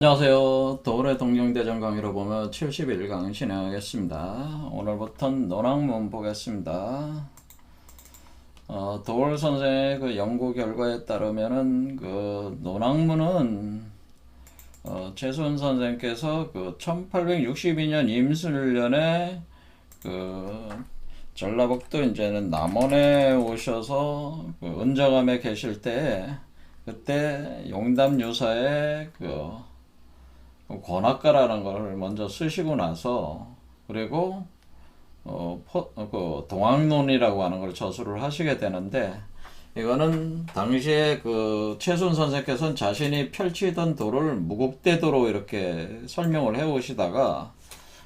안녕하세요. 도울의 동경대전 강의로 보면 71강 진행하겠습니다. 오늘부터는 논학문 보겠습니다. 도울 선생의 그 연구 결과에 따르면은 그 논학문은 최수은 선생께서 그 1862년 임술년에 그 전라북도 이제는 남원에 오셔서 그 은저감에 계실 때 그때 용담유사의 그 권학가라는 걸 먼저 쓰시고 나서 그리고 그 동학론이라고 하는 걸 저술을 하시게 되는데 이거는 당시에 그 최순 선생께서는 자신이 펼치던 도를 무국대도로 이렇게 설명을 해 오시다가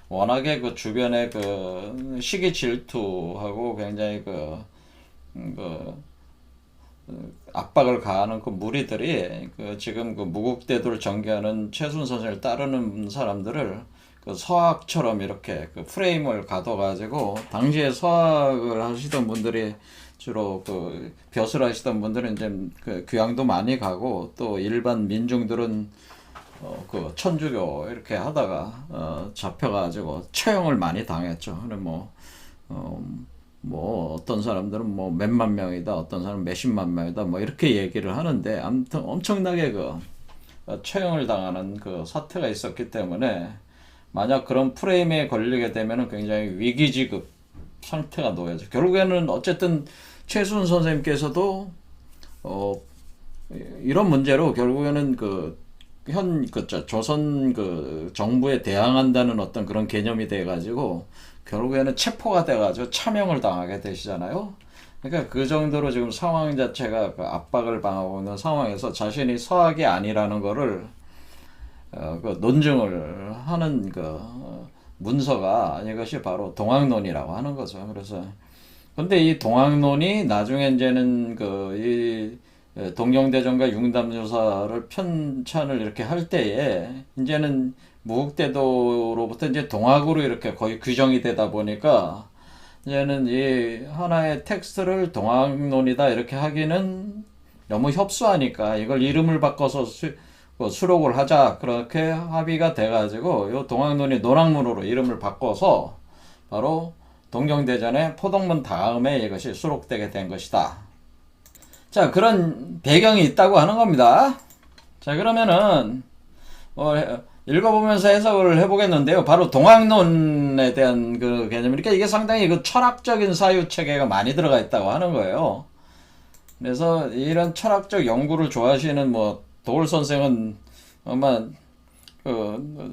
워낙에 그 주변에 그 시기 질투하고 굉장히 그 압박을 가하는 그 무리들이 그 지금 그 무국대도를 전개하는 최순 선생을 따르는 사람들을 그 서학처럼 이렇게 그 프레임을 가둬가지고 당시에 서학을 하시던 분들이 주로 그 벼슬 하시던 분들은 이제 그 귀향도 많이 가고 또 일반 민중들은 그 천주교 이렇게 하다가 잡혀가지고 처형을 많이 당했죠. 근데 어, 뭐 어떤 사람들은 뭐 몇만 명이다, 어떤 사람은 몇십만 명이다, 뭐 이렇게 얘기를 하는데 아무튼 엄청나게 그 처형을 당하는 그 사태가 있었기 때문에 만약 그런 프레임에 걸리게 되면은 굉장히 위기지급 상태가 놓여져. 결국에는 어쨌든 최순 선생님께서도 어 이런 문제로 결국에는 조선 그 정부에 대항한다는 어떤 그런 개념이 돼가지고 결국에는 체포가 돼가지고 참형을 당하게 되시잖아요. 그러니까 그 정도로 지금 상황 자체가 그 압박을 당하고 있는 상황에서 자신이 서학이 아니라는 거를 그 논증을 하는 그 문서가 이것이 바로 동학론이라고 하는 거죠. 그래서 근데 이 동학론이 나중에 이제는 이 동경대전과 융담유사를 편찬을 이렇게 할 때에 이제는 무국대도로부터 이제 동학으로 이렇게 거의 규정이 되다 보니까 이제는 이 하나의 텍스트를 동학론이다 이렇게 하기는 너무 협소하니까 이걸 이름을 바꿔서 수록을 하자 그렇게 합의가 돼가지고 이 동학론이 논학문으로 이름을 바꿔서 바로 동경대전의 포동문 다음에 이것이 수록되게 된 것이다. 자, 그런 배경이 있다고 하는 겁니다. 자, 그러면은 읽어보면서 해석을 해보겠는데요. 바로 동학론에 대한 그 개념이니까 이게 상당히 그 철학적인 사유 체계가 많이 들어가 있다고 하는 거예요. 그래서 이런 철학적 연구를 좋아하시는 뭐 도울 선생은 아마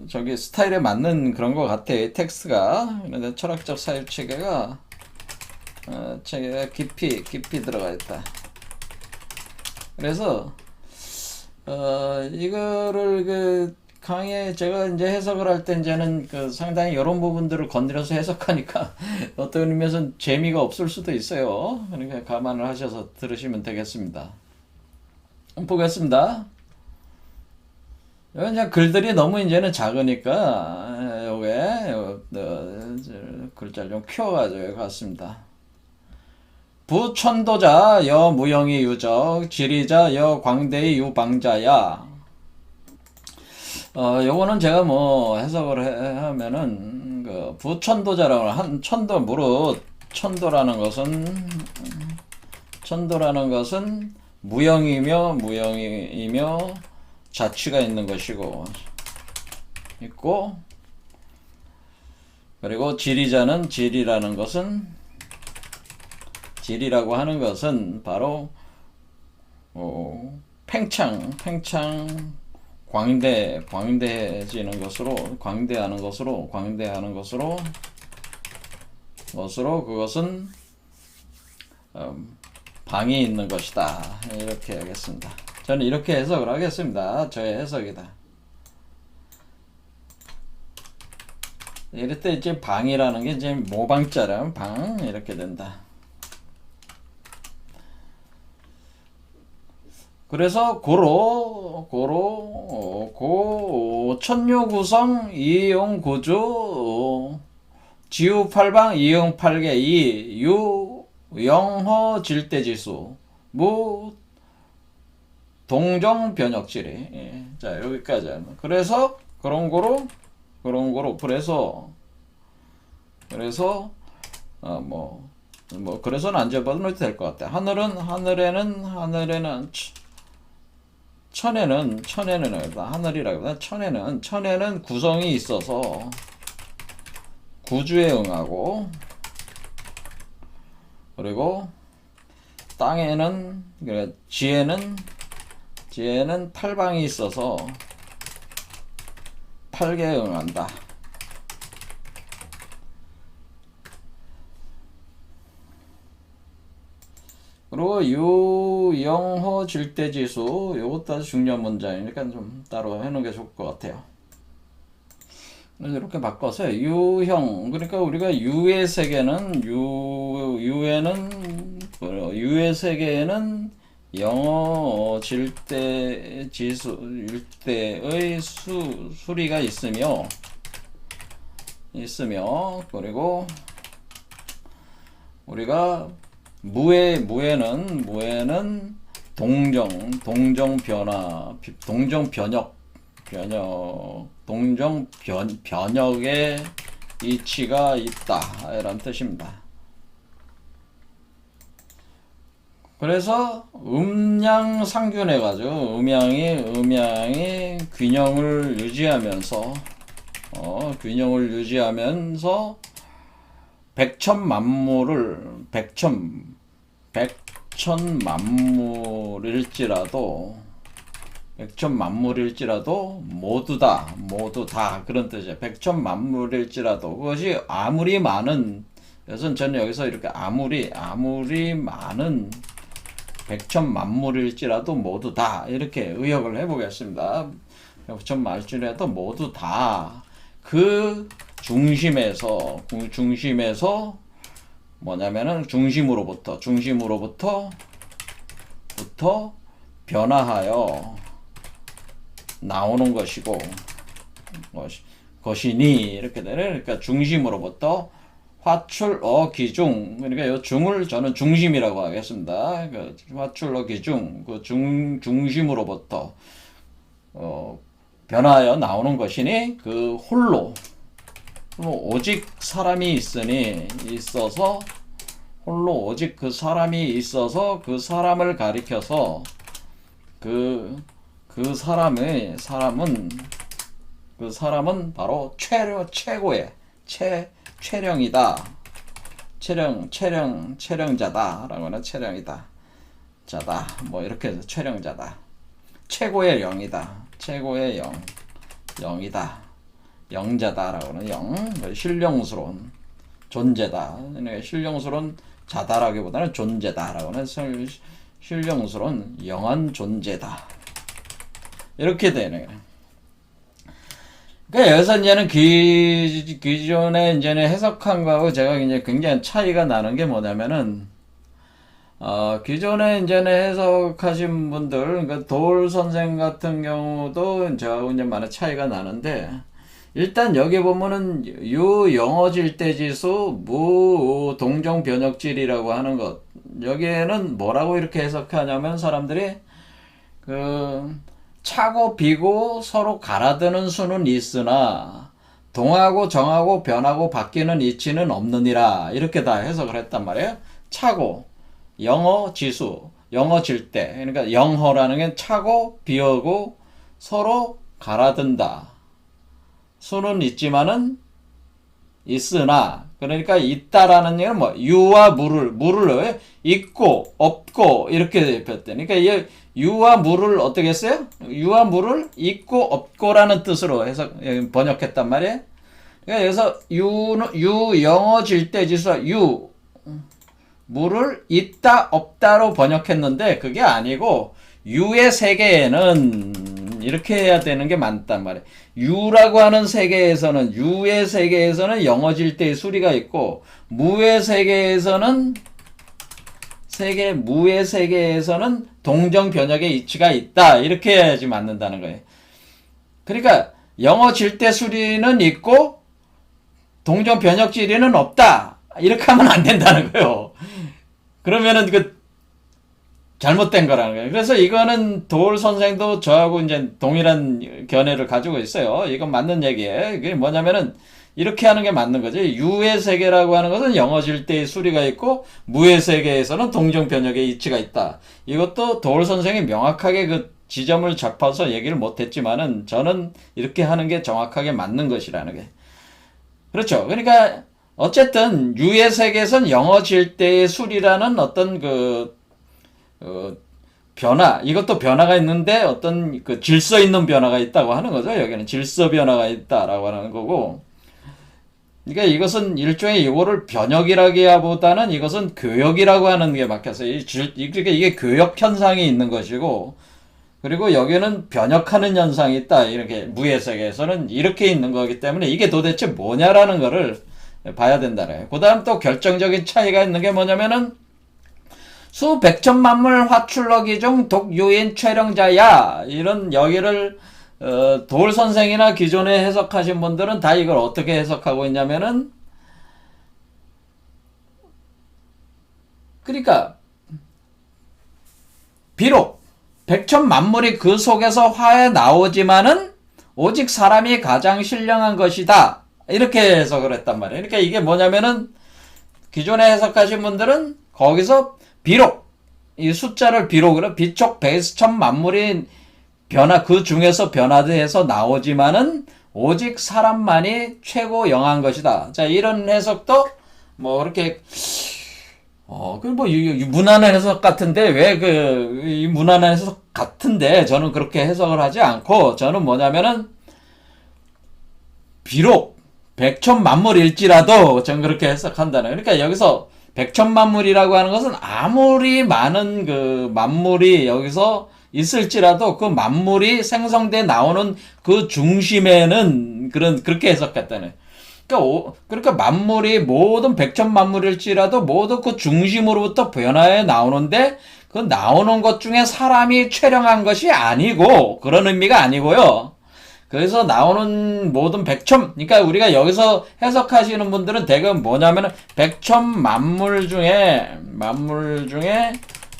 저기 스타일에 맞는 그런 것 같아. 텍스트가. 그런데 철학적 사유 체계가 깊이 들어가 있다. 그래서 이거를 그 강의에 제가 이제 해석을 할 때 이제는 그 상당히 이런 부분들을 건드려서 해석하니까 어떤 의미에서는 재미가 없을 수도 있어요. 그러니까 감안을 하셔서 들으시면 되겠습니다. 보겠습니다. 이제 글들이 너무 이제는 작으니까 요게 글자를 좀 키워가지고 갔습니다. 부천도자 여무영이 유적 지리자 여광대의 유방자야. 요거는 제가 뭐 해석을 하면은 그 부천도자라고 한 천도 무릇 천도라는 것은 무형이며 자취가 있는 것이고 있고 그리고 지리라고 하는 것은 바로 팽창 광대해지는 광대하는 것으로 그것은 방이 있는 것이다. 이렇게 하겠습니다. 저는 이렇게 해석을 하겠습니다. 저의 해석이다. 이럴 때 이제 방이라는 게 이제 모방자라면 방 이렇게 된다. 그래서 천묘구성 이용구주 지우팔방 이용팔계 이유영허 질대지수 무 동정 변역질이. 예. 자, 여기까지. 그래서 그런 거로 그래서는 안 접어도 될 것 같아. 하늘에는 천에는 구성이 있어서 구주에 응하고, 그리고 땅에는, 그러니까 지혜는 팔방이 있어서 팔계에 응한다. 그리고 유영호 질대지수, 요것도 아주 중요한 문장이니까 좀 따로 해놓은 게 좋을 것 같아요. 그래서 이렇게 바꿔서 유형, 그러니까 우리가 유의 세계는 유의 세계에는 영어 질대 지수 일대의 수리가 있으며 그리고 우리가 무에는 동정 변역의 이치가 있다 이런 뜻입니다. 그래서 음양상균해 가지고 음양이 균형을 유지하면서 백천만물일지라도 모두 다 그런 뜻이에요. 백천만물일지라도 그것이 아무리 많은, 그래서 저는 여기서 이렇게 아무리 많은 백천만물일지라도 모두 다 이렇게 의역을 해보겠습니다. 백천만물일지라도 모두 다 그 중심에서 뭐냐면은 중심으로부터 변화하여 나오는 것이니 이렇게 되네. 그러니까 중심으로부터 화출어 기중, 그러니까 이 중을 저는 중심이라고 하겠습니다. 그 화출어 기중, 그 중심으로부터 변화하여 나오는 것이니 그 홀로 오직 사람이 있어서 홀로 오직 그 사람이 있어서 그 사람을 가리켜서 그 사람은 바로 최고의 체령이다. 체령자다라고 하는 체령이다. 자다. 뭐 이렇게 해서 체령자다. 최고의 영이다. 최고의 영이다. 영자다라고 하는 신령스러운 존재다. 신령스러운 자다라기보다는 존재다라고 하는 신령스러운 영한 존재다. 이렇게 되네요. 그러니까 여기서 이제는 기존에 이제는 해석한 거하고 제가 이제 굉장히 차이가 나는 게 뭐냐면은, 기존에 이제는 해석하신 분들, 그러니까 도울 선생 같은 경우도 저하고 이제 많은 차이가 나는데, 일단 여기 보면은 유영어질대지수 무동정변역질이라고 하는 것, 여기에는 뭐라고 이렇게 해석하냐면 사람들이 차고 비고 서로 갈아드는 수는 있으나 동하고 정하고 변하고 바뀌는 이치는 없느니라, 이렇게 다 해석을 했단 말이에요. 차고 영어 지수, 영어 질대, 그러니까 영허라는 게 차고 비하고 서로 갈아든다. 수는 있으나, 그러니까 있다라는 얘기는 뭐 유와 물을 있고 없고 이렇게 표현돼. 그러니까 유와 물을 어떻게 했어요? 유와 물을 있고 없고라는 뜻으로 해서 번역했단 말이에요. 그러니까 여기서 유 영어 질대지수 물을 있다 없다로 번역했는데 그게 아니고 유의 세계에는 이렇게 해야 되는 게 맞단 말이에요. 유라고 하는 세계에서는, 유의 세계에서는 영어질대의 수리가 있고, 무의 세계에서는 동정변역의 이치가 있다. 이렇게 해야지 맞는다는 거예요. 그러니까 영어질대 수리는 있고 동정변역질리는 없다. 이렇게 하면 안 된다는 거예요. 그러면은 잘못된 거라는 거예요. 그래서 이거는 도올 선생도 저하고 이제 동일한 견해를 가지고 있어요. 이건 맞는 얘기예요. 이게 뭐냐면은 이렇게 하는 게 맞는 거지. 유의 세계라고 하는 것은 영어 질대의 수리가 있고 무의 세계에서는 동정 변역의 이치가 있다. 이것도 도올 선생이 명확하게 그 지점을 잡아서 얘기를 못했지만은 저는 이렇게 하는 게 정확하게 맞는 것이라는 게. 그렇죠. 그러니까 어쨌든 유의 세계에선 영어 질대의 수리라는 어떤 어, 변화, 이것도 변화가 있는데 어떤 그 질서 있는 변화가 있다고 하는 거죠. 여기는 질서 변화가 있다라고 하는 거고. 그러니까 이것은 일종의 이거를 변혁이라기보다는 이것은 교역이라고 하는 게 막혀서 그러니까 이게 교역 현상이 있는 것이고, 그리고 여기는 변혁하는 현상이 있다. 이렇게 무의 세계에서는 이렇게 있는 거기 때문에 이게 도대체 뭐냐라는 거를 봐야 된다네. 그 다음 또 결정적인 차이가 있는 게 뭐냐면은 수백천만물 화출러기 중 독유인 촬영자야. 이런 여기를 도울 선생이나 기존에 해석하신 분들은 다 이걸 어떻게 해석하고 있냐면은, 그러니까 비록 백천만물이 그 속에서 화에 나오지만은 오직 사람이 가장 신령한 것이다. 이렇게 해석을 했단 말이에요. 그러니까 이게 뭐냐면은 기존에 해석하신 분들은 거기서 비록 이 숫자를 비록으로 비촉 백천 만물이 변화 그 중에서 변화돼서 나오지만은 오직 사람만이 최고 영한 것이다. 자, 이런 해석도 뭐 그렇게 뭐 무난한 해석 같은데 왜 이 무난한 해석 같은데 저는 그렇게 해석을 하지 않고, 저는 뭐냐면은 비록 백천만물일지라도 전 그렇게 해석한다는. 그러니까 여기서 백천만물이라고 하는 것은 아무리 많은 그 만물이 여기서 있을지라도 그 만물이 생성돼 나오는 그 중심에는 그렇게 해석했다네. 그러니까 만물이 모든 백천만물일지라도 모두 그 중심으로부터 변화해 나오는데 그 나오는 것 중에 사람이 촬영한 것이 아니고, 그런 의미가 아니고요. 그래서 나오는 모든 그러니까 우리가 여기서 해석하시는 분들은 대금 뭐냐면은 백천만물 중에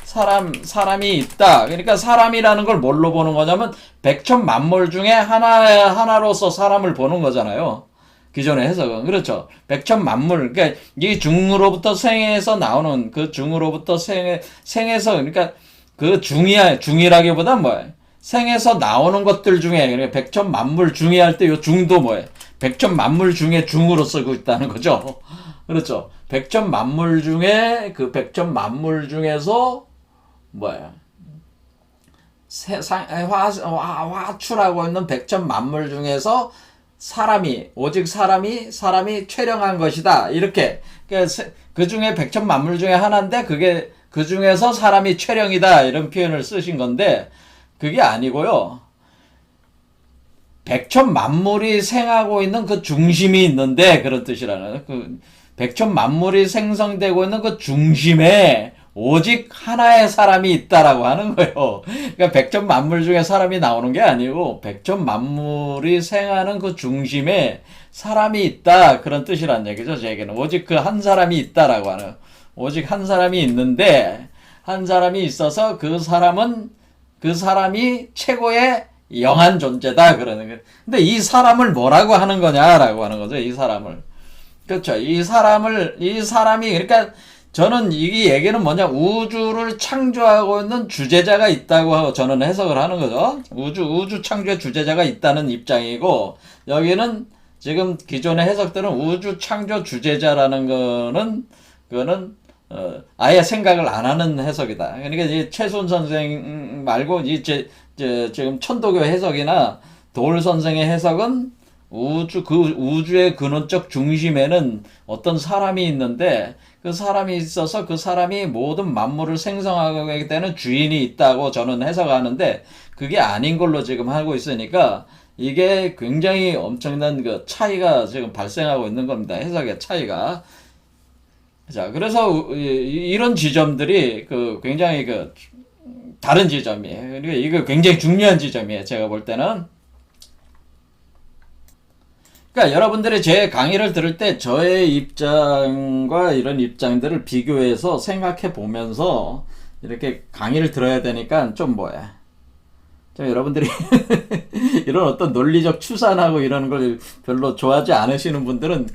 사람이 있다. 그러니까 사람이라는 걸 뭘로 보는 거냐면 백천만물 중에 하나로서 사람을 보는 거잖아요. 기존의 해석은. 그렇죠. 백천만물. 그러니까 이 중으로부터 생에서 나오는 그 중으로부터 생에서, 그러니까 그 중이라기보다 뭐예요? 생에서 나오는 것들 중에, 그러니까 백천만물 중에 할 때 요 중도 뭐예요? 백천만물 중에 중으로 쓰고 있다는 거죠. 그렇죠. 백천만물 중에 그 백천만물 중에서 뭐야? 화출하고 있는 백천만물 중에서 오직 사람이 촬영한 것이다. 이렇게. 그 중에 백천만물 중에 하나인데 그게 그 중에서 사람이 촬영이다. 이런 표현을 쓰신 건데 그게 아니고요. 백천만물이 생하고 있는 그 중심이 있는데, 그런 뜻이라는. 그 백천만물이 생성되고 있는 그 중심에 오직 하나의 사람이 있다라고 하는 거예요. 그러니까 백천만물 중에 사람이 나오는 게 아니고 백천만물이 생하는 그 중심에 사람이 있다, 그런 뜻이란 얘기죠. 제게는 오직 그 한 사람이 있다라고 하는, 오직 한 사람이 있는데 한 사람이 있어서 그 사람이 최고의 영한 존재다, 그러는 거예요. 근데 이 사람을 뭐라고 하는 거냐라고 하는 거죠. 이 사람을. 그렇죠. 이 사람이, 그러니까 저는 이 얘기는 뭐냐, 우주를 창조하고 있는 주제자가 있다고 하고 저는 해석을 하는 거죠. 우주 창조의 주제자가 있다는 입장이고, 여기는 지금 기존의 해석들은 우주 창조 주제자라는 그거는 아예 생각을 안 하는 해석이다. 그러니까 이 최순 선생 말고 지금 천도교 해석이나 도울 선생의 해석은 우주의 근원적 중심에는 어떤 사람이 있는데 그 사람이 있어서 그 사람이 모든 만물을 생성하게 되는 주인이 있다고 저는 해석하는데, 그게 아닌 걸로 지금 하고 있으니까 이게 굉장히 엄청난 그 차이가 지금 발생하고 있는 겁니다. 해석의 차이가. 자, 그래서 이런 지점들이 굉장히 다른 지점이에요. 그러니까 이거 굉장히 중요한 지점이에요. 제가 볼 때는. 그러니까 여러분들이 제 강의를 들을 때 저의 입장과 이런 입장들을 비교해서 생각해 보면서 이렇게 강의를 들어야 되니까 좀 뭐야. 좀 여러분들이 이런 어떤 논리적 추산하고 이러는 걸 별로 좋아하지 않으시는 분들은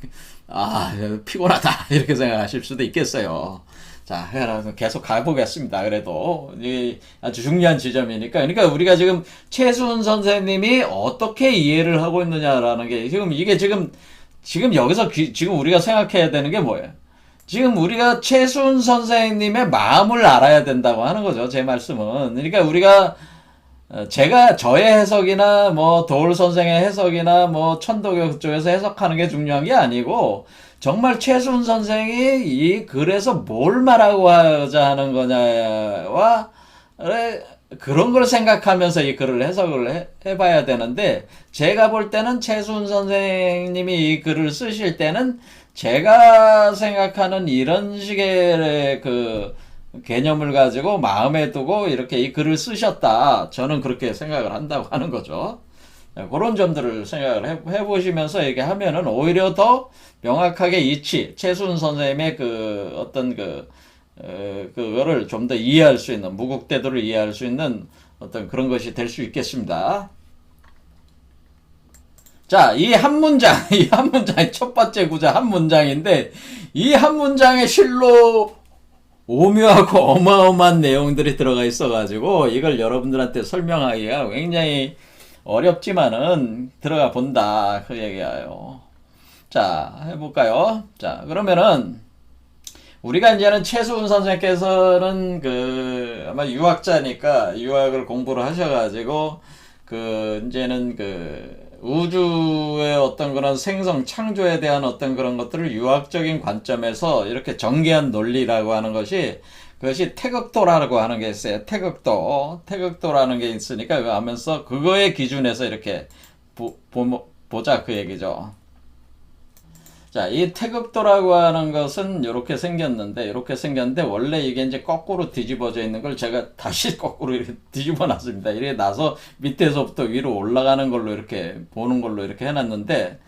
피곤하다 이렇게 생각하실 수도 있겠어요. 자, 계속 가보겠습니다. 그래도 아주 중요한 지점이니까. 그러니까 우리가 지금 최수훈 선생님이 어떻게 이해를 하고 있느냐라는 게 지금 이게 지금 여기서 지금 우리가 생각해야 되는 게 뭐예요? 지금 우리가 최수훈 선생님의 마음을 알아야 된다고 하는 거죠. 제 말씀은. 그러니까 우리가 저의 해석이나 뭐 도울 선생의 해석이나 뭐 천도교 쪽에서 해석하는 게 중요한 게 아니고 정말 최수훈 선생이 이 글에서 뭘 말하고자 하는 거냐와 그런 걸 생각하면서 이 글을 해석을 해봐야 되는데 제가 볼 때는 최수훈 선생님이 이 글을 쓰실 때는 제가 생각하는 이런 식의 그 개념을 가지고 마음에 두고 이렇게 이 글을 쓰셨다. 저는 그렇게 생각을 한다고 하는 거죠. 그런 점들을 생각을 해보시면서 얘기하면은 오히려 더 명확하게 최수훈 선생님의 그 어떤 그거를 좀 더 이해할 수 있는, 무국대도를 이해할 수 있는 어떤 그런 것이 될 수 있겠습니다. 자, 이 한 문장이 첫 번째 구절 한 문장인데, 이 한 문장의 실로 오묘하고 어마어마한 내용들이 들어가 있어가지고, 이걸 여러분들한테 설명하기가 굉장히 어렵지만은, 들어가 본다. 그 얘기예요. 자, 해볼까요? 자, 그러면은, 우리가 이제는 최수훈 선생님께서는 아마 유학자니까, 유학을 공부를 하셔가지고, 이제는 우주의 어떤 그런 생성, 창조에 대한 어떤 그런 것들을 유학적인 관점에서 이렇게 전개한 논리라고 하는 그것이 태극도라고 하는 게 있어요. 태극도라는 게 있으니까 그거 하면서 그거의 기준에서 이렇게 보자 그 얘기죠. 자, 이 태극도라고 하는 것은 이렇게 생겼는데 원래 이게 이제 거꾸로 뒤집어져 있는 걸 제가 다시 거꾸로 이렇게 뒤집어 놨습니다. 이렇게 나서 밑에서부터 위로 올라가는 걸로 이렇게 보는 걸로 이렇게 해놨는데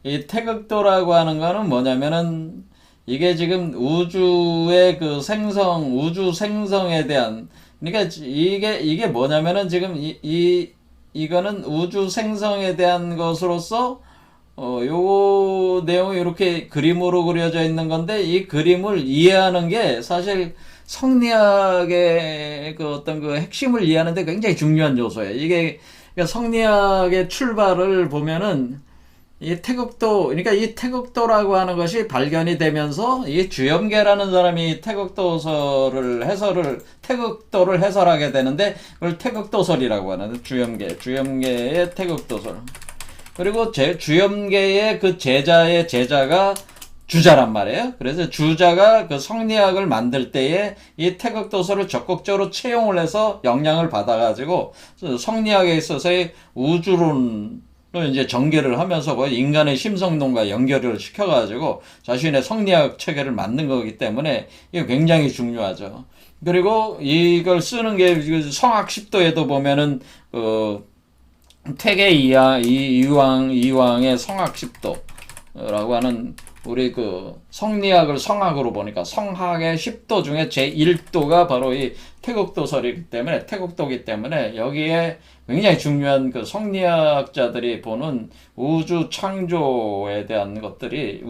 이 태극도라고 하는 거는 뭐냐면은 이게 지금 우주의 우주 생성에 대한 그러니까 이게 뭐냐면은 지금 이거는 우주 생성에 대한 것으로서 요 내용이 이렇게 그림으로 그려져 있는 건데, 이 그림을 이해하는 게 사실 성리학의 어떤 핵심을 이해하는데 굉장히 중요한 요소예요. 이게, 그러니까 성리학의 출발을 보면은, 그러니까 이 태극도라고 하는 것이 발견이 되면서, 이 주염계라는 사람이 태극도를 해설하게 되는데, 그걸 태극도설이라고 하는, 주염계의 태극도설. 그리고 주염계의 제자의 제자가 주자란 말이에요. 그래서 주자가 성리학을 만들 때에 이 태극도서를 적극적으로 채용을 해서 영향을 받아가지고 성리학에 있어서의 우주론을 이제 전개를 하면서 인간의 심성론과 연결을 시켜가지고 자신의 성리학 체계를 만든 거기 때문에 이게 굉장히 중요하죠. 그리고 이걸 쓰는 게 성학십도에도 보면은 태계 이왕의 성학십도라고 하는 우리 성리학을 성학으로 보니까 성학의 10도 중에 제1도가 바로 이 태극도설이기 때문에 태극도기 때문에 여기에 굉장히 중요한 성리학자들이 보는 우주 창조에 대한 것들이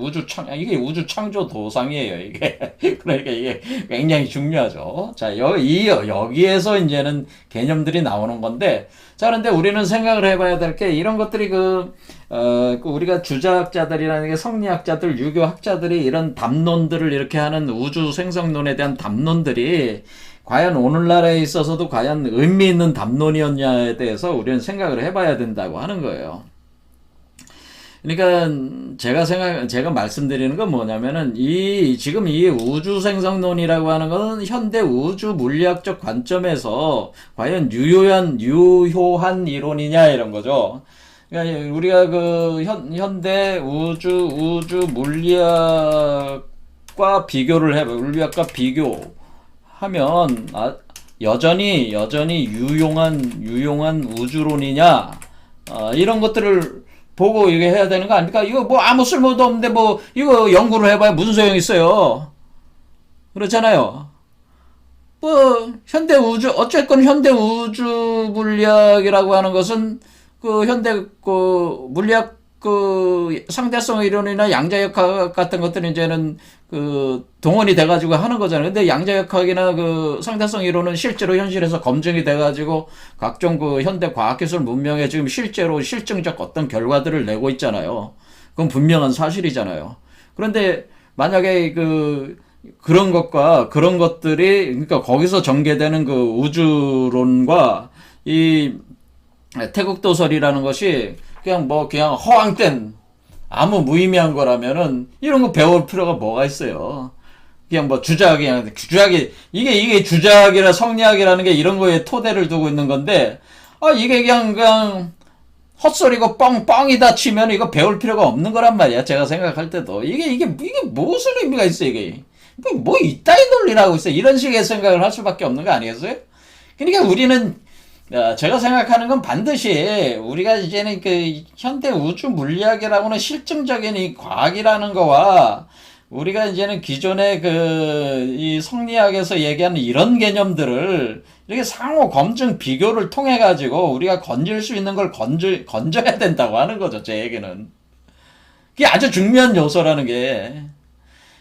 이게 우주 창조 도상이에요, 이게. 그러니까 이게 굉장히 중요하죠. 자, 여기에서 이제는 개념들이 나오는 건데, 자, 그런데 우리는 생각을 해봐야 될 게 이런 것들이 우리가 주자학자들이라는 게 성리학자들, 유교학자들이 이런 담론들을 이렇게 하는 우주 생성론에 대한 담론들이 과연 오늘날에 있어서도 과연 의미 있는 담론이었냐에 대해서 우리는 생각을 해봐야 된다고 하는 거예요. 그러니까 제가 말씀드리는 건 뭐냐면은 지금 이 우주 생성론이라고 하는 것은 현대 우주 물리학적 관점에서 과연 유효한 이론이냐 이런 거죠. 그러니까 우리가 현대 우주 물리학과 물리학과 비교하면 여전히 유용한 우주론이냐 이런 것들을 보고 이게 해야 되는 거 아닙니까? 이거 아무 쓸모도 없는데 이거 연구를 해봐야 무슨 소용이 있어요. 그렇잖아요. 뭐 현대 우주 어쨌건 현대 우주 물리학이라고 하는 것은 그 현대 그 물리학 그 상대성 이론이나 양자역학 같은 것들은 이제는 그 동원이 돼가지고 하는 거잖아요. 근데 양자역학이나 그 상대성 이론은 실제로 현실에서 검증이 돼가지고 각종 그 현대 과학기술 문명에 지금 실제로 실증적 어떤 결과들을 내고 있잖아요. 그건 분명한 사실이잖아요. 그런데 만약에 그런 것과 그런 것들이 그러니까 거기서 전개되는 그 우주론과 이 태극도설이라는 것이 그냥 허황된 아무 무의미한 거라면은 이런 거 배울 필요가 뭐가 있어요. 그냥 뭐 주작이 이게 주작이라 성리학이라는 게 이런 거에 토대를 두고 있는 건데 이게 그냥 헛소리고 뻥뻥이다 치면 이거 배울 필요가 없는 거란 말이야. 제가 생각할 때도 이게 무슨 의미가 있어 이게 뭐 이따위 논리라고 있어 이런 식의 생각을 할 수밖에 없는 거 아니겠어요? 그러니까 우리는 제가 생각하는 건 반드시 우리가 이제는 그 현대 우주 물리학이라고는 실증적인 이 과학이라는 거와 우리가 이제는 기존의 이 성리학에서 얘기하는 이런 개념들을 이렇게 상호 검증 비교를 통해 가지고 우리가 건질 수 있는 걸 건져야 된다고 하는 거죠. 제 얘기는. 그게 아주 중요한 요소라는 게.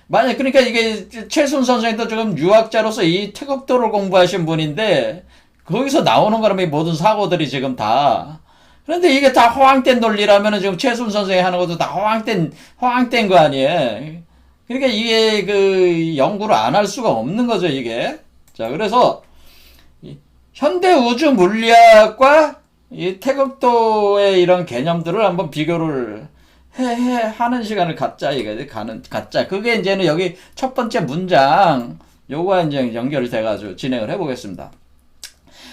그러니까 이게 최순 선생님도 지금 유학자로서 이 태극도를 공부하신 분인데 거기서 나오는 거라면 모든 사고들이 지금 다. 그런데 이게 다 허황된 논리라면은 지금 최순 선생이 하는 것도 다 허황된 거 아니에요. 그러니까 이게 연구를 안 할 수가 없는 거죠, 이게. 자, 그래서 현대 우주 물리학과 이 태극도의 이런 개념들을 한번 비교를 하는 시간을 갖자, 갖자. 그게 이제는 여기 첫 번째 문장, 요거와 이제 연결이 돼가지고 진행을 해보겠습니다.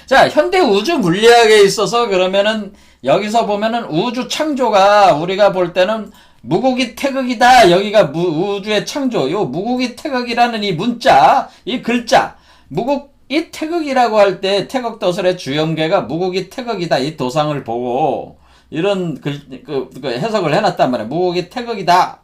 자, 현대 우주 물리학에 있어서 그러면은 여기서 보면은 우주 창조가 우리가 볼 때는 무국이 태극이다. 여기가 우주의 창조. 요 무국이 태극이라는 이 문자, 이 글자. 무국이 태극이라고 할 때 태극도설의 주연계가 무국이 태극이다. 이 도상을 보고 이런 해석을 해놨단 말이에요. 무국이 태극이다.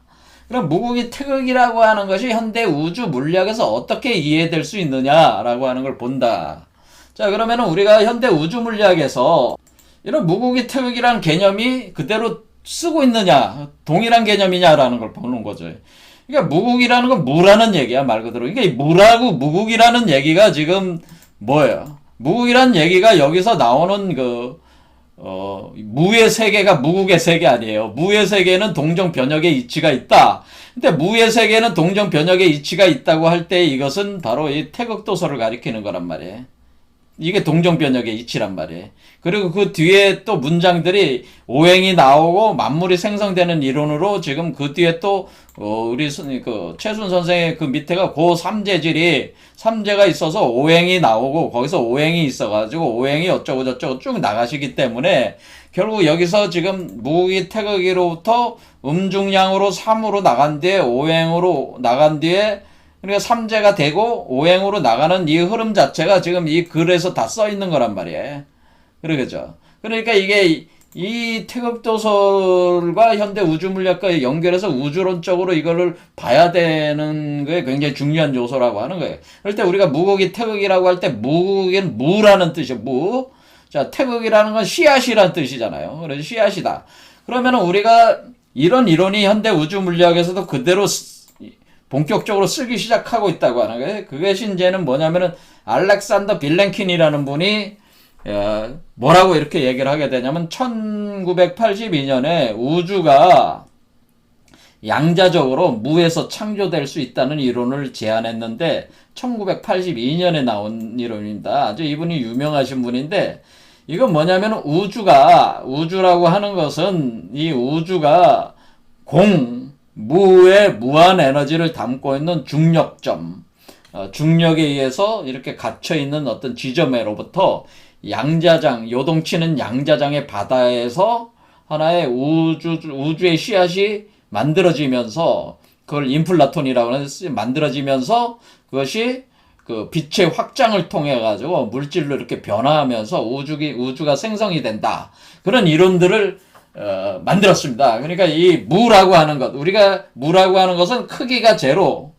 그럼 무국이 태극이라고 하는 것이 현대 우주 물리학에서 어떻게 이해될 수 있느냐라고 하는 걸 본다. 자, 그러면은 우리가 현대 우주 물리학에서 이런 무국이 태극이라는 개념이 그대로 쓰고 있느냐, 동일한 개념이냐라는 걸 보는 거죠. 그러니까 무국이라는 건 무라는 얘기야, 말 그대로. 이게 무라고 무국이라는 얘기가 지금 뭐예요? 무국이라는 얘기가 여기서 나오는 무의 세계가 무국의 세계 아니에요. 무의 세계는 동정 변혁의 이치가 있다. 근데 무의 세계는 동정 변혁의 이치가 있다고 할 때 이것은 바로 이 태극도설을 가리키는 거란 말이에요. 이게 동정변혁의 이치란 말이에요. 그리고 그 뒤에 또 문장들이 오행이 나오고 만물이 생성되는 이론으로 지금 그 뒤에 또 우리 최순 선생의 그 밑에가 고3재질이 3재가 있어서 오행이 나오고 거기서 오행이 있어가지고 오행이 어쩌고 저쩌고 쭉 나가시기 때문에 결국 여기서 지금 무국이 태극이로부터 음중량으로 3으로 나간 뒤에 오행으로 나간 뒤에 그러니까 3제가 되고 오행으로 나가는 이 흐름 자체가 지금 이 글에서 다 써 있는 거란 말이에요. 그러겠죠. 그러니까 이게 이 태극도설과 현대 우주물리학과 연결해서 우주론적으로 이거를 봐야 되는 게 굉장히 중요한 요소라고 하는 거예요. 그럴 때 우리가 무국이 태극이라고 할 때 무국은 무라는 뜻이에요. 무. 자, 태극이라는 건 씨앗이라는 뜻이잖아요. 그래서 씨앗이다. 그러면은 우리가 이런 이론이 현대 우주물리학에서도 그대로 본격적으로 쓰기 시작하고 있다고 하는 거예요. 그것이 이제는 뭐냐면은 알렉산더 빌랭킨이라는 분이 뭐라고 이렇게 얘기를 하게 되냐면 1982년에 우주가 양자적으로 무에서 창조될 수 있다는 이론을 제안했는데 1982년에 나온 이론입니다. 아주 이분이 유명하신 분인데 이건 뭐냐면 우주라고 하는 것은 이 우주가 무의 무한 에너지를 담고 있는 중력점, 중력에 의해서 이렇게 갇혀있는 어떤 지점으로부터 요동치는 양자장의 바다에서 하나의 우주의 씨앗이 만들어지면서 그걸 인플라톤이라고 하는 만들어지면서 그것이 그 빛의 확장을 통해 가지고 물질로 이렇게 변화하면서 우주가 생성이 된다. 그런 이론들을 만들었습니다. 그러니까 이 무라고 하는 것, 우리가 무라고 하는 것은 크기가 제로,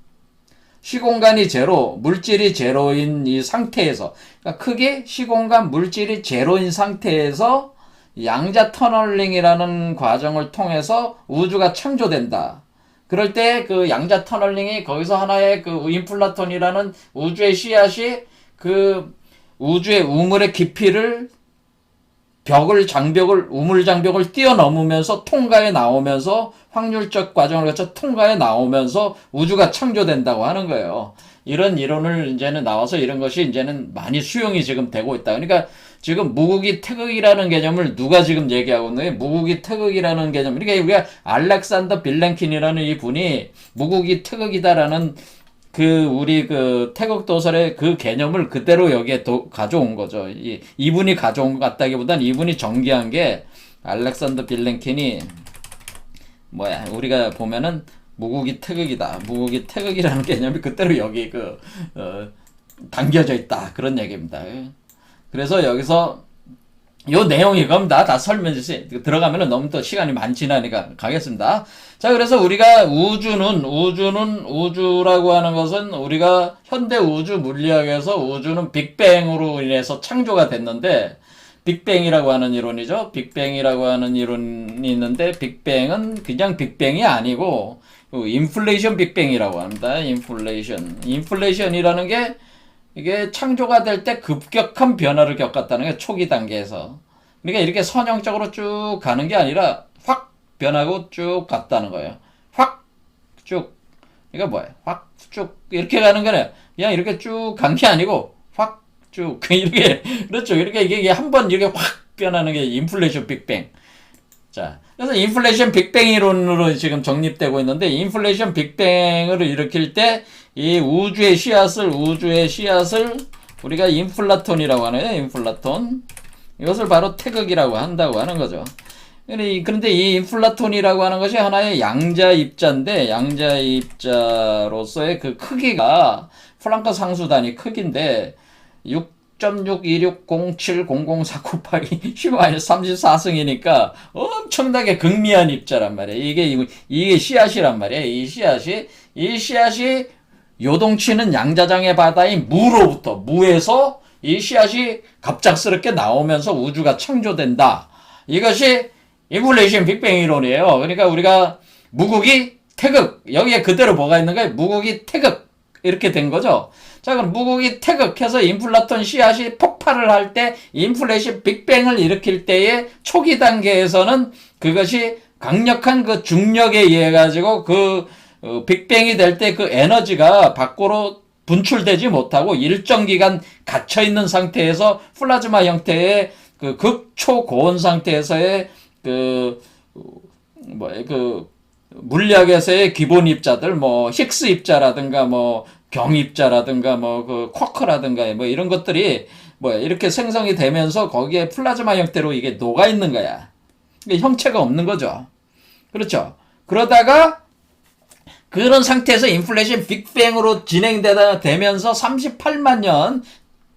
시공간이 제로, 물질이 제로인 이 상태에서, 그러니까 크게 시공간 물질이 제로인 상태에서 양자 터널링이라는 과정을 통해서 우주가 창조된다. 그럴 때 그 양자 터널링이 거기서 하나의 그 인플라톤이라는 우주의 씨앗이 그 우주의 우물의 깊이를 장벽을, 우물 장벽을 뛰어넘으면서 통과해 나오면서 확률적 과정을 거쳐 통과해 나오면서 우주가 창조된다고 하는 거예요. 이런 이론을 이제는 나와서 이런 것이 이제는 많이 수용이 지금 되고 있다. 그러니까 지금 무국이 태극이라는 개념을 누가 지금 얘기하고 있는 거예요? 무국이 태극이라는 개념. 그러니까 우리가 알렉산더 빌랭킨이라는 이 분이 무국이 태극이다라는 우리 태극 도설의 그 개념을 그대로 여기에 가져온 거죠. 이분이 가져온 것 같다기보단 이분이 전개한 게 알렉산더 빌랭킨이 우리가 보면은 무국이 태극이다. 무국이 태극이라는 개념이 그대로 여기 담겨져 있다. 그런 얘기입니다. 그래서 여기서 요 내용이 그럼 다 설명해주세요. 들어가면은 너무 또 시간이 많이 지나니까 가겠습니다. 자, 그래서 우리가 우주라고 하는 것은 우리가 현대 우주 물리학에서 우주는 빅뱅으로 인해서 창조가 됐는데, 빅뱅이라고 하는 이론이죠. 빅뱅이라고 하는 이론이 있는데, 빅뱅은 그냥 빅뱅이 아니고, 인플레이션 빅뱅이라고 합니다. 인플레이션이라는 게 이게 창조가 될 때 급격한 변화를 겪었다는 게 초기 단계에서. 그러니까 이렇게 선형적으로 쭉 가는 게 아니라 확 변하고 쭉 갔다는 거예요. 확 쭉. 이거 뭐예요? 확 쭉 이렇게 가는 거는 그냥 이렇게 쭉 간 게 아니고 확 쭉 이렇게 그렇죠. 이렇게 이게 한번 이렇게 확 변하는 게 인플레이션 빅뱅. 자, 그래서 인플레이션 빅뱅 이론으로 지금 정립되고 있는데, 인플레이션 빅뱅을 일으킬 때 이 우주의 씨앗을 우리가 인플라톤이라고 하네요. 인플라톤. 이것을 바로 태극이라고 한다고 하는 거죠. 그런데 이 인플라톤이라고 하는 것이 하나의 양자 입자인데, 양자 입자로서의 그 크기가 플랑크 상수단위 크기인데 6.62607004982 10-34승이니까 엄청나게 극미한 입자란 말이에요. 이게 씨앗이란 말이에요. 이 씨앗이 요동치는 양자장의 바다인 무에서 이 씨앗이 갑작스럽게 나오면서 우주가 창조된다. 이것이 인플레이션 빅뱅 이론이에요. 그러니까 우리가 무국이 태극, 여기에 그대로 뭐가 있는 거예요? 무국이 태극, 이렇게 된 거죠. 자, 그럼 무국이 태극해서 인플라톤 씨앗이 폭발을 할 때 인플레이션 빅뱅을 일으킬 때의 초기 단계에서는 그것이 강력한 그 중력에 의해 가지고 빅뱅이 될 때 그 에너지가 밖으로 분출되지 못하고 일정 기간 갇혀 있는 상태에서 플라즈마 형태의 그 극초고온 상태에서의 물리학에서의 기본 입자들, 힉스 입자라든가, 경 입자라든가, 쿼크라든가, 이런 것들이, 이렇게 생성이 되면서 거기에 플라즈마 형태로 이게 녹아있는 거야. 형체가 없는 거죠. 그렇죠. 그러다가, 그런 상태에서 인플레이션 빅뱅으로 되면서 38만 년,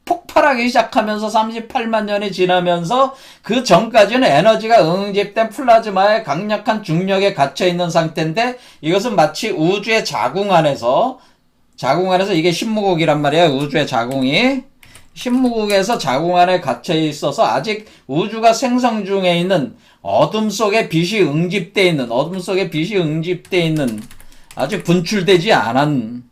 폭발하기 시작하면서 38만 년이 지나면서 그 전까지는 에너지가 응집된 플라즈마의 강력한 중력에 갇혀있는 상태인데, 이것은 마치 우주의 자궁 안에서 이게 신무국이란 말이에요. 우주의 자궁이. 신무국에서 자궁 안에 갇혀 있어서 아직 우주가 생성 중에 있는 어둠 속에 빛이 응집돼 있는 아직 분출되지 않은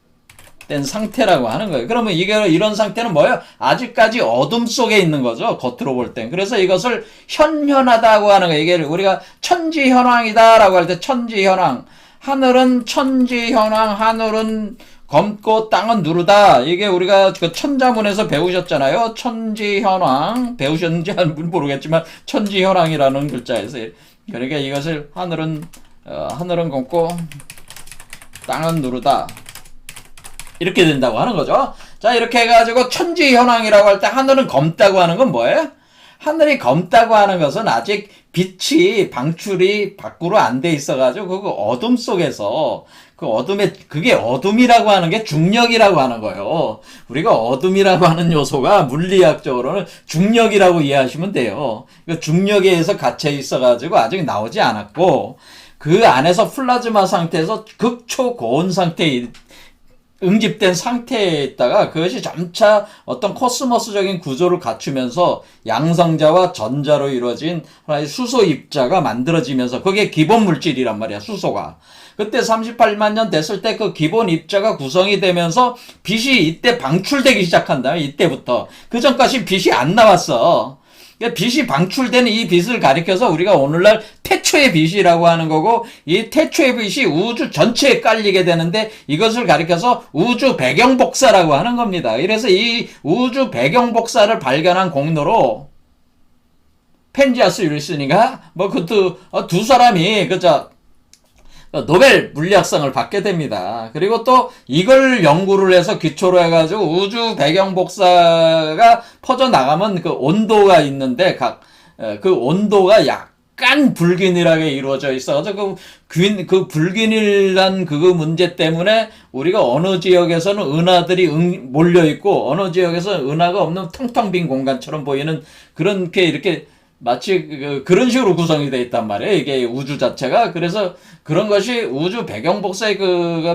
상태라고 하는 거예요. 그러면 이런 상태는 뭐예요? 아직까지 어둠 속에 있는 거죠. 겉으로 볼 땐. 그래서 이것을 현현하다고 하는 거예요. 이게 우리가 천지현황이다라고 할 때 천지현황. 하늘은 천지현황, 하늘은 검고 땅은 누르다. 이게 우리가 그 천자문에서 배우셨잖아요. 천지현황. 배우셨는지 모르겠지만 천지현황이라는 글자에서. 그러니까 이것을 하늘은 검고 땅은 누르다. 이렇게 된다고 하는 거죠. 자, 이렇게 해가지고 천지현황이라고 할 때 하늘은 검다고 하는 건 뭐예요? 하늘이 검다고 하는 것은 아직 빛이 방출이 밖으로 안 돼 있어가지고 그 어둠 속에서 그게 어둠이라고 하는 게 중력이라고 하는 거예요. 우리가 어둠이라고 하는 요소가 물리학적으로는 중력이라고 이해하시면 돼요. 그 중력에 의해서 갇혀 있어가지고 아직 나오지 않았고, 그 안에서 플라즈마 상태에서 극초고온 상태에 응집된 상태에 있다가 그것이 점차 어떤 코스모스적인 구조를 갖추면서 양성자와 전자로 이루어진 하나의 수소 입자가 만들어지면서 그게 기본 물질이란 말이야, 수소가. 그때 38만 년 됐을 때 그 기본 입자가 구성이 되면서 빛이 이때 방출되기 시작한다. 이때부터. 그 전까지 빛이 안 나왔어. 빛이 방출되는 이 빛을 가리켜서 우리가 오늘날 태초의 빛이라고 하는 거고, 이 태초의 빛이 우주 전체에 깔리게 되는데 이것을 가리켜서 우주 배경복사라고 하는 겁니다. 그래서 이 우주 배경복사를 발견한 공로로 펜지아스 윌슨이가 뭐 그것도 두 사람이 노벨 물리학상을 받게 됩니다. 그리고 또 이걸 연구를 해서 기초로 해가지고 우주 배경 복사가 퍼져나가면 그 온도가 있는데 그 온도가 약간 불균일하게 이루어져 있어서 그 불균일한 그 문제 때문에 우리가 어느 지역에서는 은하들이 몰려있고 어느 지역에서는 은하가 없는 텅텅 빈 공간처럼 보이는 그렇게 이렇게 마치 그런 식으로 구성이 되어 있단 말이에요. 이게 우주 자체가. 그래서 그런 것이 우주 배경 복사에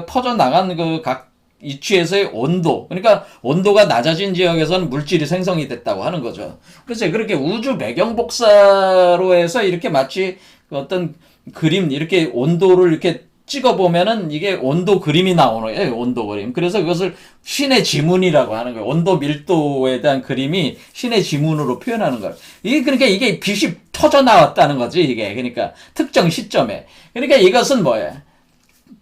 퍼져나간 각 이치에서의 온도. 그러니까 온도가 낮아진 지역에서는 물질이 생성이 됐다고 하는 거죠. 그래서 그렇게 우주 배경 복사로 해서 이렇게 마치 어떤 그림, 이렇게 온도를 이렇게 찍어보면은 이게 온도 그림이 나오는 거예요. 온도 그림. 그래서 그것을 신의 지문이라고 하는 거예요. 온도 밀도에 대한 그림이 신의 지문으로 표현하는 거예요. 그러니까 이게 빛이 터져 나왔다는 거지, 이게. 그러니까 특정 시점에. 그러니까 이것은 뭐예요?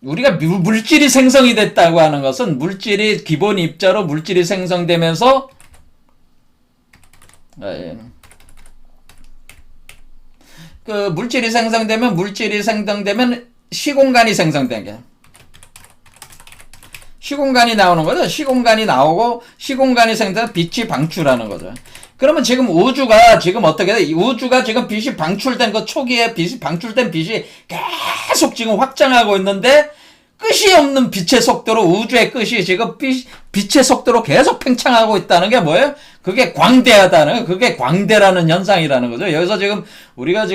우리가 물질이 생성이 됐다고 하는 것은 물질이 기본 입자로 물질이 생성되면서 물질이 생성되면 시공간이 생성된 게 시공간이 나오는 거죠. 시공간이 나오고 시공간이 생성돼서 빛이 방출하는 거죠. 그러면 지금 우주가 지금 어떻게 돼? 우주가 지금 빛이 방출된 그 초기에 방출된 빛이 계속 지금 확장하고 있는데 끝이 없는 빛의 속도로 우주의 끝이 지금 빛의 속도로 계속 팽창하고 있다는 게 뭐예요? 그게 광대하다는, 그게 광대라는 현상이라는 거죠. 여기서 지금 우리가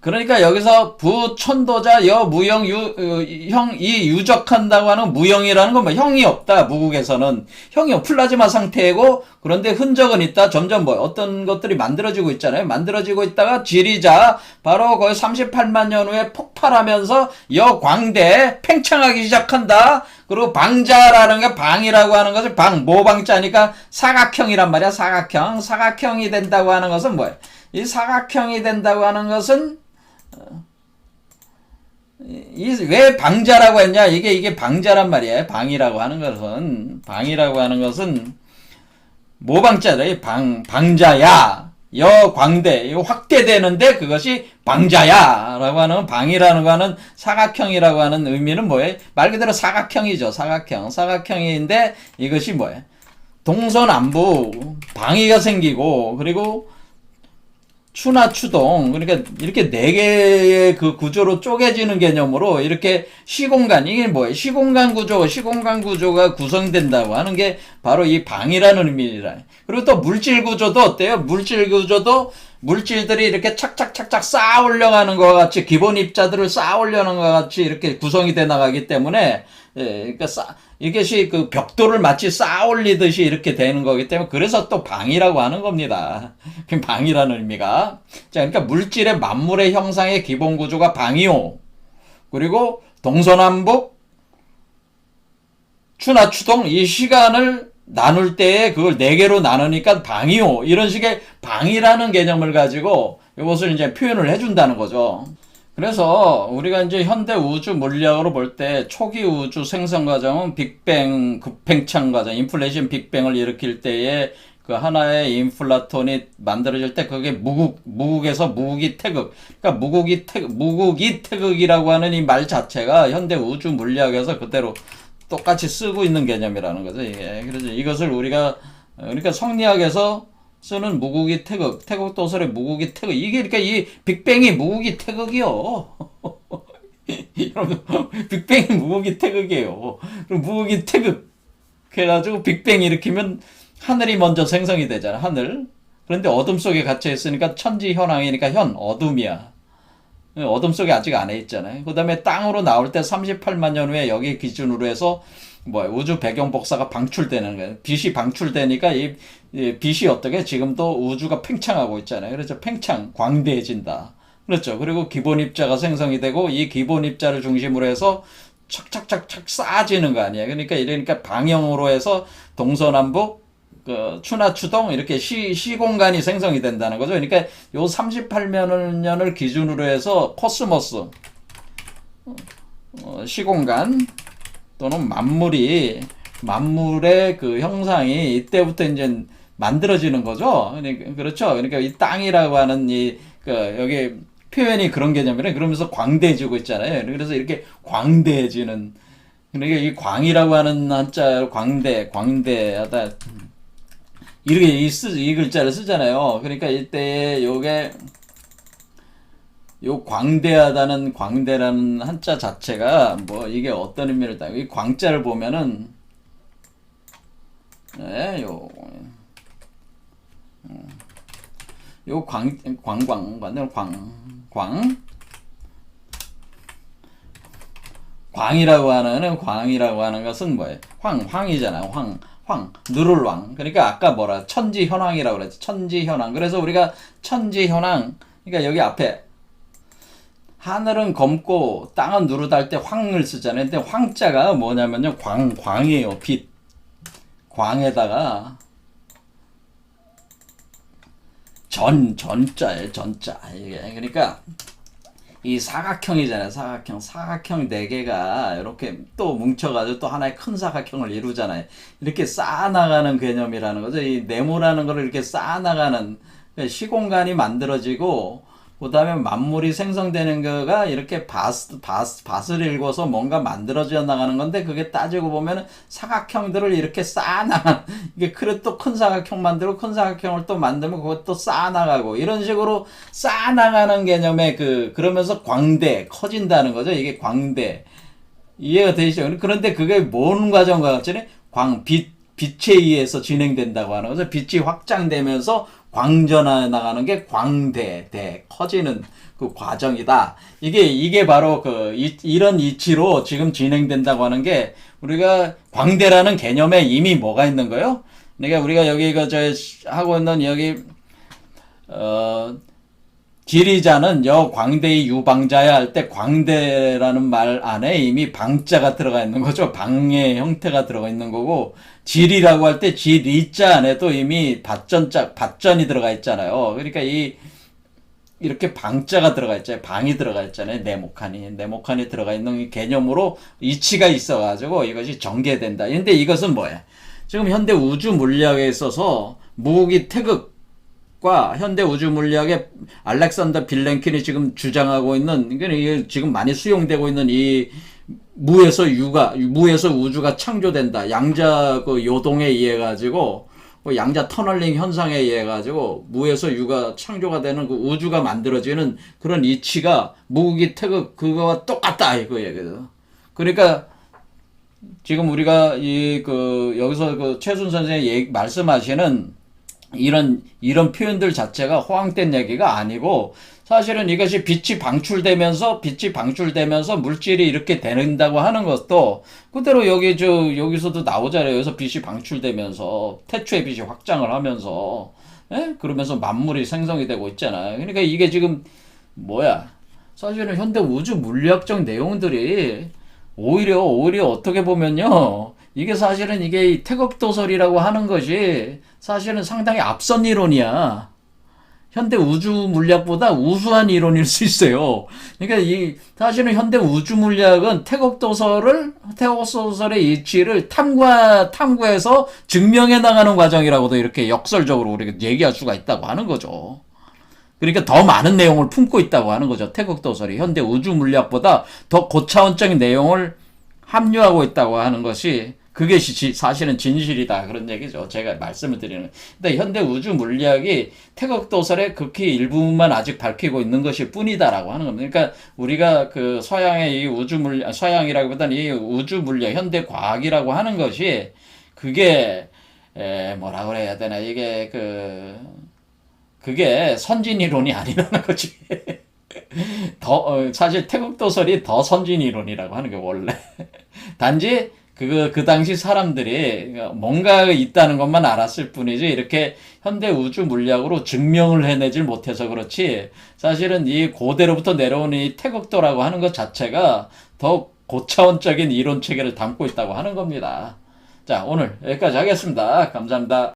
그러니까 여기서 부천도자 여무형 형이 유적한다고 하는 무형이라는 건 뭐 형이 없다. 무국에서는 형이 플라즈마 상태고, 그런데 흔적은 있다. 점점 어떤 것들이 만들어지고 있잖아요. 만들어지고 있다가 지리자 바로 거의 38만 년 후에 폭발하면서 여광대 팽창하기 시작한다. 그리고 방자라는 게 방이라고 하는 것을 모방자니까 사각형이란 말이야. 사각형이 된다고 하는 것은 뭐예요? 이 사각형이 된다고 하는 것은 왜 방자라고 했냐? 이게 방자란 말이에요. 방이라고 하는 것은 모방자래. 방자야. 여광대. 확대되는데 그것이 방자야라고 하는, 방이라는 거는 사각형이라고 하는 의미는 뭐예요? 말 그대로 사각형이죠. 사각형인데 이것이 뭐예요? 동서남북 방위가 생기고, 그리고 추나 추동, 그러니까 이렇게 네 개의 그 구조로 쪼개지는 개념으로 이렇게 시공간, 이게 뭐예요? 시공간 구조가 구성된다고 하는 게 바로 이 방이라는 의미라. 그리고 또 물질 구조도 어때요? 물질 구조도 물질들이 이렇게 착착착착 쌓아 올려가는 것과 같이, 기본 입자들을 쌓아 올려는 것과 같이 이렇게 구성이 돼 나가기 때문에, 그러니까 이것이 그 벽돌을 마치 쌓아 올리듯이 이렇게 되는 거기 때문에, 그래서 또 방이라고 하는 겁니다. 방이라는 의미가. 자, 그러니까 물질의 만물의 형상의 기본 구조가 방이요. 그리고 동서남북, 추나 추동, 이 시간을 나눌 때에 그걸 네 개로 나누니까 방이요. 이런 식의 방이라는 개념을 가지고 이것을 이제 표현을 해준다는 거죠. 그래서 우리가 이제 현대 우주 물리학으로 볼 때 초기 우주 생성 과정은 빅뱅 급팽창 과정, 인플레이션 빅뱅을 일으킬 때에 그 하나의 인플라톤이 만들어질 때 그게 무국에서 무국이 태극. 그러니까 무국이 태극이라고 하는 이 말 자체가 현대 우주 물리학에서 그대로 똑같이 쓰고 있는 개념이라는 거죠. 이게. 그래서 이것을 그러니까 성리학에서 쓰는 무국이 태극 도설의 무국이 태극. 이게 그러니까 이 빅뱅이 무국이 태극이요. 여러분, 빅뱅이 무국이 태극이에요. 그럼 무국이 태극 해가지고 빅뱅 일으키면 하늘이 먼저 생성이 되잖아. 하늘. 그런데 어둠 속에 갇혀 있으니까 천지 현황이니까 어둠이야. 어둠 속에 아직 안에 있잖아요. 그 다음에 땅으로 나올 때 38만 년 후에 여기 기준으로 해서 우주 배경 복사가 방출되는 거예요. 빛이 방출되니까 이 빛이 어떻게 지금도 우주가 팽창하고 있잖아요. 그렇죠. 팽창, 광대해진다. 그렇죠. 그리고 기본 입자가 생성이 되고 이 기본 입자를 중심으로 해서 착착착착 쌓아지는 거 아니에요. 이러니까 방향으로 해서 동서남북 그 추나 추동 이렇게 시공간이 생성이 된다는 거죠. 그러니까 요 38만 년을 기준으로 해서 코스모스 시공간 또는 만물의 그 형상이 이때부터 이제 만들어지는 거죠. 그렇죠. 그러니까 이 땅이라고 하는 여기 표현이 그런 개념이래. 그러면서 광대해지고 있잖아요. 그래서 이렇게 광대해지는, 그러니까 이 광이라고 하는 한자, 광대하다. 이렇게 이 글자를 쓰잖아요. 그러니까 이때 요게, 요 광대라는 한자 자체가 이게 어떤 의미를 따요. 이 광자를 보면은, 네, 광이라고 하는 것은 뭐예요? 황이잖아. 누를 왕. 그러니까 아까 천지현황이라고 그랬지. 천지현황. 그래서 우리가 천지현황, 그러니까 여기 앞에 하늘은 검고 땅은 누르다 때 황을 쓰잖아요. 근데 황자가 뭐냐면요. 광이에요. 빛. 광에다가 전자예요. 전자. 이게 그러니까 이 사각형이잖아요. 사각형 네 개가 이렇게 또 뭉쳐가지고 또 하나의 큰 사각형을 이루잖아요. 이렇게 쌓아나가는 개념이라는 거죠. 이 네모라는 거를 이렇게 쌓아나가는 시공간이 만들어지고, 그 다음에 만물이 생성되는 거가 이렇게 밭을 읽어서 뭔가 만들어져 나가는 건데, 그게 따지고 보면 사각형들을 이렇게 쌓아나가는, 이게 그래 또 큰 사각형 만들고 큰 사각형을 또 만들면 그것도 쌓아나가고, 이런 식으로 쌓아나가는 개념의 그러면서 커진다는 거죠. 이게 광대. 이해가 되시죠? 그런데 그게 뭔 과정과 같이 빛에 의해서 진행된다고 하는 거죠. 빛이 확장되면서 광전해 나가는 게 커지는 그 과정이다. 이게 바로 이런 이치로 지금 진행된다고 하는 게, 우리가 광대라는 개념에 이미 뭐가 있는 거예요? 그러니까 우리가 여기 하고 있는 여기, 지리자는 광대의 유방자야 할 때 광대라는 말 안에 이미 방자가 들어가 있는 거죠. 방의 형태가 들어가 있는 거고, 지리라고 할 때 지리자 안에도 이미 밭전이 들어가 있잖아요. 그러니까 이렇게 방자가 들어가 있잖아요. 방이 들어가 있잖아요. 네모칸이 들어가 있는 이 개념으로 이치가 있어가지고 이것이 전개된다. 근데 이것은 뭐야? 지금 현대 우주 물리학에 있어서 무기 태극과 현대 우주 물리학의 알렉산더 빌랭킨이 지금 주장하고 있는, 이게 지금 많이 수용되고 있는 이 무에서 우주가 창조된다. 양자 요동에 의해 가지고, 양자 터널링 현상에 의해 가지고 무에서 유가 창조가 되는 그 우주가 만들어지는 그런 이치가 무기 태극 그거와 똑같다 이거예요. 그러니까 지금 우리가 여기서 최순 선생이 말씀하시는 이런 표현들 자체가 호황된 얘기가 아니고, 사실은 이것이 빛이 방출되면서 물질이 이렇게 된다고 하는 것도 그대로 여기서도 나오잖아요. 여기서 빛이 방출되면서 태초의 빛이 확장을 하면서, 그러면서 만물이 생성이 되고 있잖아요. 그러니까 이게 지금 사실은 현대 우주 물리학적 내용들이 오히려 어떻게 보면요, 이게 사실은 이게 태극도설이라고 하는 것이 사실은 상당히 앞선 이론이야. 현대 우주 물리학보다 우수한 이론일 수 있어요. 그러니까 사실은 현대 우주 물리학은 태극도설의 이치를 탐구해서 증명해 나가는 과정이라고도 이렇게 역설적으로 우리가 얘기할 수가 있다고 하는 거죠. 그러니까 더 많은 내용을 품고 있다고 하는 거죠. 태극도설이 현대 우주 물리학보다 더 고차원적인 내용을 함유하고 있다고 하는 것이, 그게 사실은 진실이다, 그런 얘기죠. 제가 말씀을 드리는. 근데 현대 우주 물리학이 태극도설의 극히 일부분만 아직 밝히고 있는 것일 뿐이다라고 하는 겁니다. 그러니까 우리가 서양의 이 우주 물리학, 서양이라기보다는 이 우주 물리학, 현대 과학이라고 하는 것이, 그게 뭐라 그래야 되나, 그게 선진 이론이 아니라는 거지. 사실 태극도설이 더 선진 이론이라고 하는 게 원래. 단지 그 당시 사람들이 뭔가 있다는 것만 알았을 뿐이지, 이렇게 현대 우주 물리학으로 증명을 해내질 못해서 그렇지, 사실은 이 고대로부터 내려오는 이 태극도라고 하는 것 자체가 더 고차원적인 이론 체계를 담고 있다고 하는 겁니다. 자, 오늘 여기까지 하겠습니다. 감사합니다.